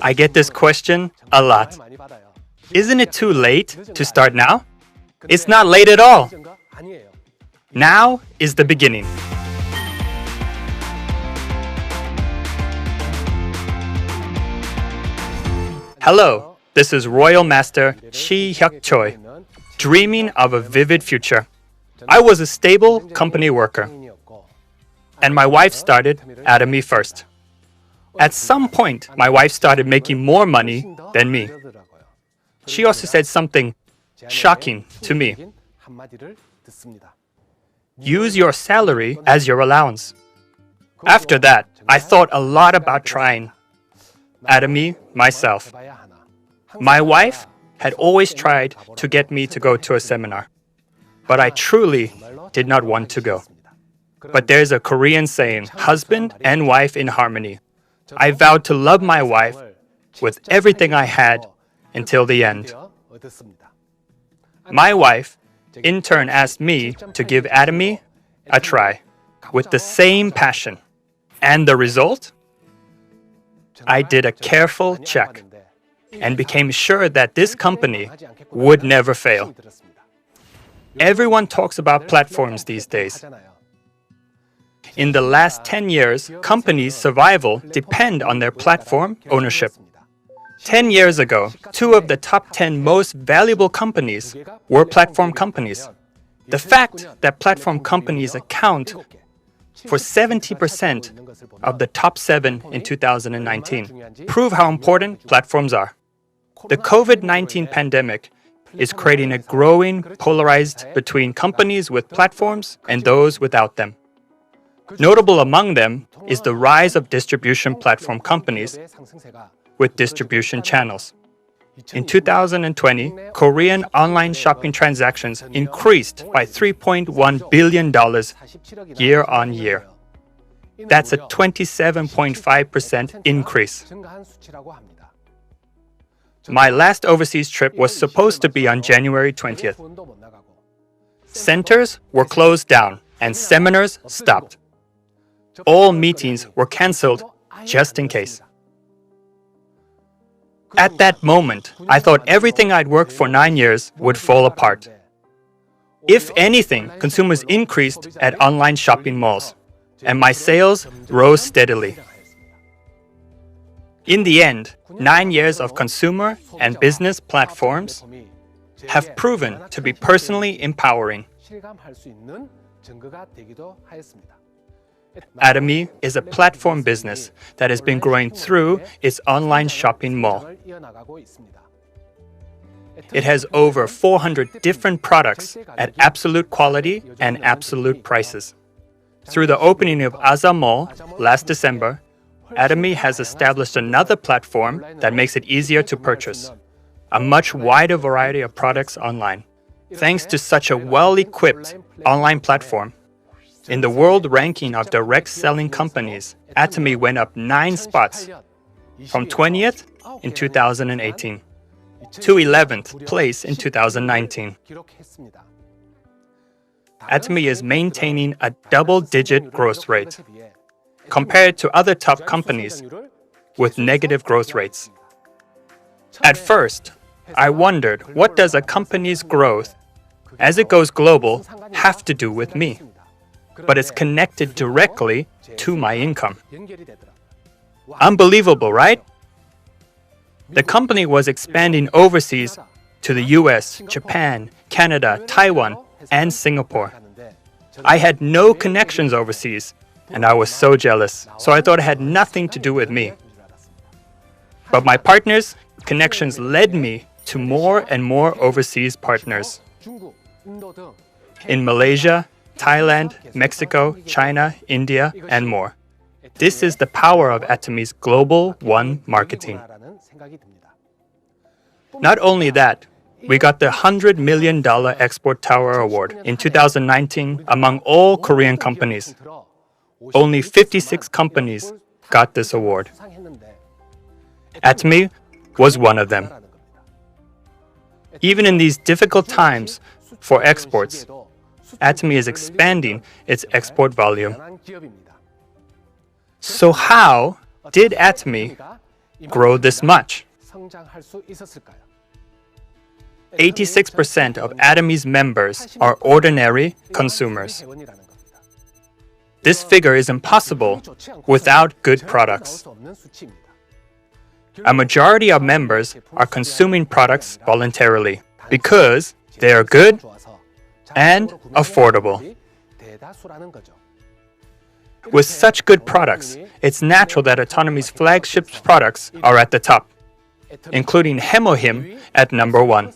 I get this question a lot. Isn't it too late to start now? It's not late at all. Now is the beginning. Hello, this is Royal Master Si Hyuk Choi, dreaming of a vivid future. I was a stable company worker, and my wife started Atomy first. At some point, my wife started making more money than me. She also said something shocking to me. Use your salary as your allowance. After that, I thought a lot about trying Atomy myself. My wife had always tried to get me to go to a seminar, but I truly did not want to go. But there's a Korean saying, husband and wife in harmony. I vowed to love my wife with everything I had until the end. My wife, in turn, asked me to give Atomy a try with the same passion. And the result? I did a careful check and became sure that this company would never fail. Everyone talks about platforms these days. In the last 10 years, companies' survival depend on their platform ownership. 10 years ago, 2 of the top 10 most valuable companies were platform companies. The fact that platform companies account for 70% of the top 7 in 2019 prove how important platforms are. The COVID-19 pandemic is creating a growing polarized between companies with platforms and those without them. Notable among them is the rise of distribution platform companies with distribution channels. In 2020, Korean online shopping transactions increased by $3.1 billion year on year. That's a 27.5% increase. My last overseas trip was supposed to be on January 20th. Centers were closed down and seminars stopped. All meetings were cancelled just in case. At that moment, I thought everything I'd worked for 9 years would fall apart. If anything, consumers increased at online shopping malls, and my sales rose steadily. In the end, 9 years of consumer and business platforms have proven to be personally empowering. Atomy is a platform business that has been growing through its online shopping mall. It has over 400 different products at absolute quality and absolute prices. Through the opening of Aza Mall last December, Atomy has established another platform that makes it easier to purchase a much wider variety of products online. Thanks to such a well-equipped online platform, in the world ranking of direct selling companies, Atomy went up 9 spots from 20th in 2018 to 11th place in 2019. Atomy is maintaining a double-digit growth rate compared to other top companies with negative growth rates. At first, I wondered, what does a company's growth as it goes global have to do with me? But it's connected directly to my income. Unbelievable, right? The company was expanding overseas to the US, Japan, Canada, Taiwan, and Singapore. I had no connections overseas, and I was so jealous, so I thought it had nothing to do with me. But my partners' connections led me to more and more overseas partners. In Malaysia, Thailand, Mexico, China, India, and more. This is the power of Atomy's Global One marketing. Not only that, we got the $100 million Export Tower Award in 2019 among all Korean companies. Only 56 companies got this award. Atomy was one of them. Even in these difficult times for exports, Atomy is expanding its export volume. So how did Atomy grow this much? 86% of Atomy's members are ordinary consumers. This figure is impossible without good products. A majority of members are consuming products voluntarily because they are good and affordable. With such good products, it's natural that Autonomy's flagship products are at the top, including Hemohim at number 1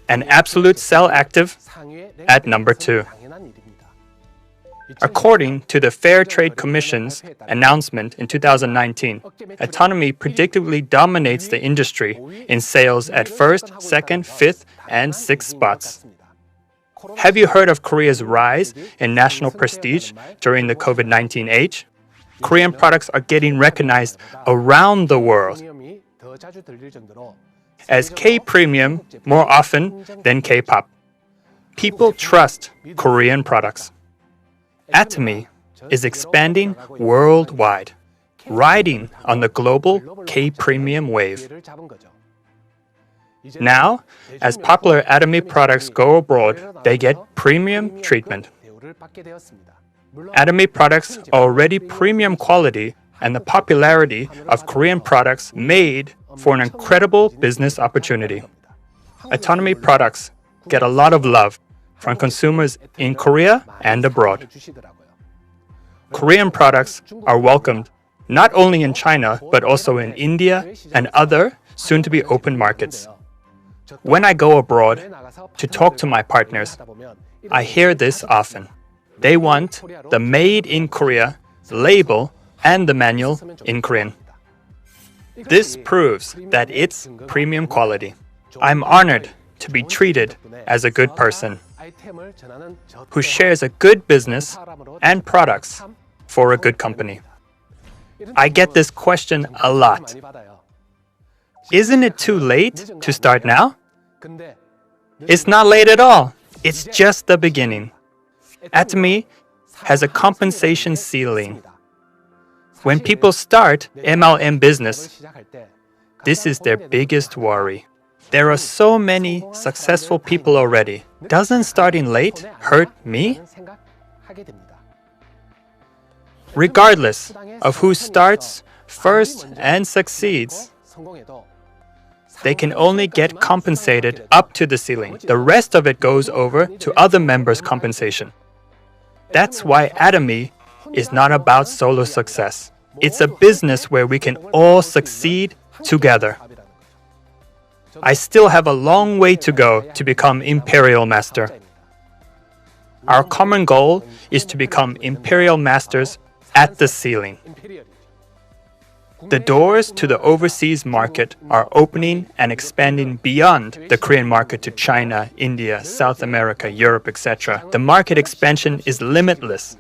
and Absolute Cell Active at number 2. According to the Fair Trade Commission's announcement in 2019, Autonomy predictably dominates the industry in sales at first, second, fifth, and sixth spots. Have you heard of Korea's rise in national prestige during the COVID-19 age? Korean products are getting recognized around the world as K-premium more often than K-pop. People trust Korean products. Atomy is expanding worldwide, riding on the global K-premium wave. Now, as popular Atomy products go abroad, they get premium treatment. Atomy products are already premium quality, and the popularity of Korean products made for an incredible business opportunity. Autonomy products get a lot of love from consumers in Korea and abroad. Korean products are welcomed not only in China but also in India and other soon-to-be open markets. When I go abroad to talk to my partners, I hear this often. They want the Made in Korea label and the manual in Korean. This proves that it's premium quality. I'm honored to be treated as a good person who shares a good business and products for a good company. I get this question a lot. Isn't it too late to start now? It's not late at all. It's just the beginning. Atomy has a compensation ceiling. When people start MLM business, this is their biggest worry. There are so many successful people already. Doesn't starting late hurt me? Regardless of who starts first and succeeds, they can only get compensated up to the ceiling. The rest of it goes over to other members' compensation. That's why Atomy is not about solo success. It's a business where we can all succeed together. I still have a long way to go to become Imperial Master. Our common goal is to become Imperial Masters at the ceiling. The doors to the overseas market are opening and expanding beyond the Korean market to China, India, South America, Europe, etc. The market expansion is limitless.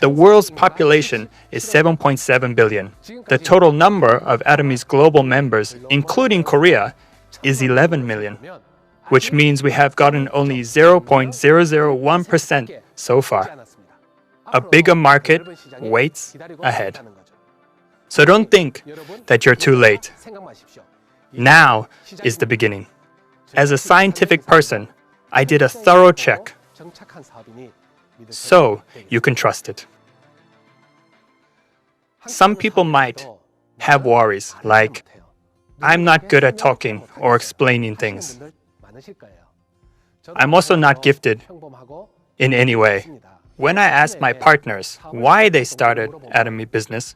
The world's population is 7.7 billion. The total number of Atomy's global members, including Korea, is 11 million, which means we have gotten only 0.001% so far. A bigger market waits ahead. So don't think that you're too late. Now is the beginning. As a scientific person, I did a thorough check, so you can trust it. Some people might have worries like, I'm not good at talking or explaining things. I'm also not gifted in any way. When I asked my partners why they started Atomy business,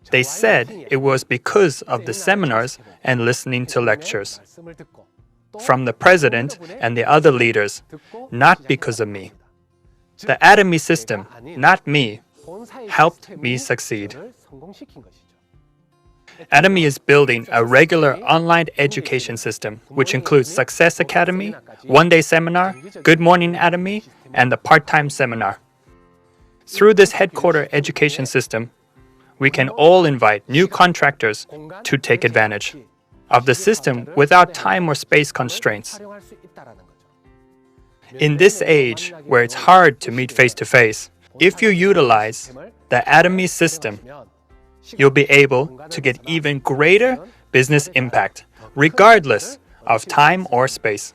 they said it was because of the seminars and listening to lectures from the president and the other leaders, not because of me. The Atomy system, not me, helped me succeed. Atomy is building a regular online education system, which includes Success Academy, one-day seminar, Good Morning Atomy, and the part-time seminar. Through this headquarter education system, we can all invite new contractors to take advantage of the system without time or space constraints. In this age, where it's hard to meet face-to-face, if you utilize the Atomy system, you'll be able to get even greater business impact, regardless of time or space.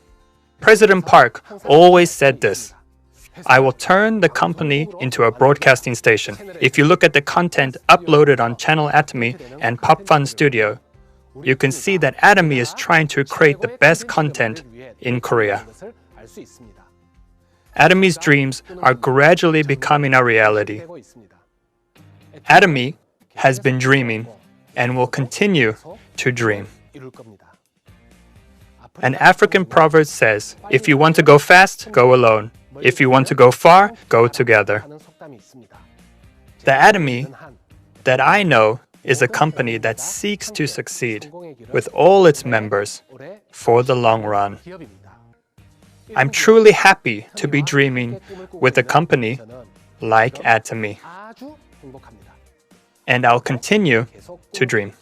President Park always said this: I will turn the company into a broadcasting station. If you look at the content uploaded on Channel Atomy and Pop Fun Studio, you can see that Atomy is trying to create the best content in Korea. Atomy's dreams are gradually becoming a reality. Atomy has been dreaming and will continue to dream. An African proverb says, if you want to go fast, go alone. If you want to go far, go together. The Atomy that I know is a company that seeks to succeed with all its members for the long run. I'm truly happy to be dreaming with a company like Atomy. And I'll continue to dream.